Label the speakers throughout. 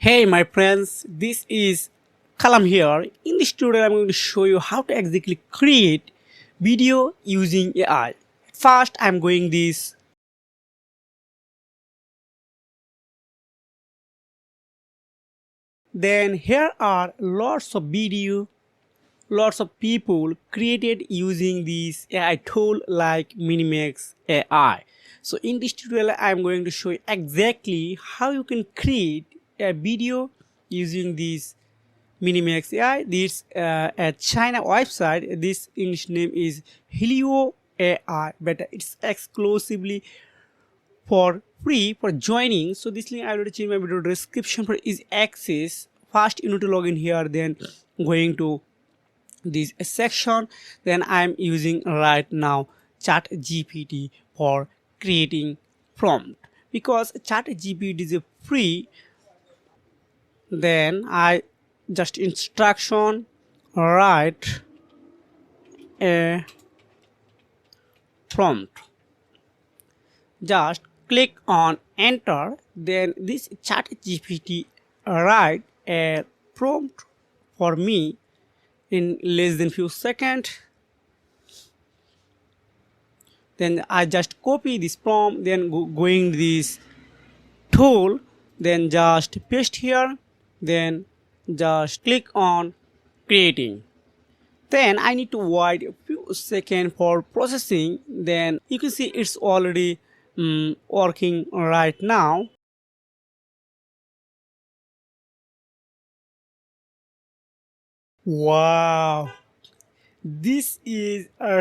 Speaker 1: Hey my friends, this is Kalam here. In this tutorial I'm going to show you how to exactly create video using AI. First I'm going this. Then here are lots of video, lots of people created using this AI tool like Minimax AI. So in this tutorial I'm going to show you exactly how you can create a video using this Minimax AI. This a China website. This English name is hailuo AI, but it's exclusively for free for joining. So this link I will change my video description for easy access. First you need to log in here, then going to this section. Then I'm using right now chat GPT for creating prompt because chat GPT is a free. Then I just instruction write a prompt, just click on enter. Then this chat GPT write a prompt for me in less than few seconds. Then I just copy this prompt, then going this tool, then just paste here, then just click on creating. Then I need to wait a few seconds for processing. Then you can see it's already working right now. Wow, this is a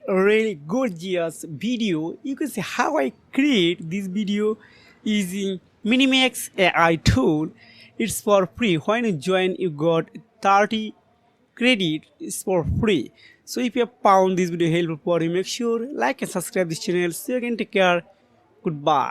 Speaker 1: really gorgeous video. You can see how I create this video using Minimax AI tool. It's for free. When you join you got 30 credit is for free. So if you have found this video helpful for you, make sure like and subscribe this channel. So you can take care. Goodbye.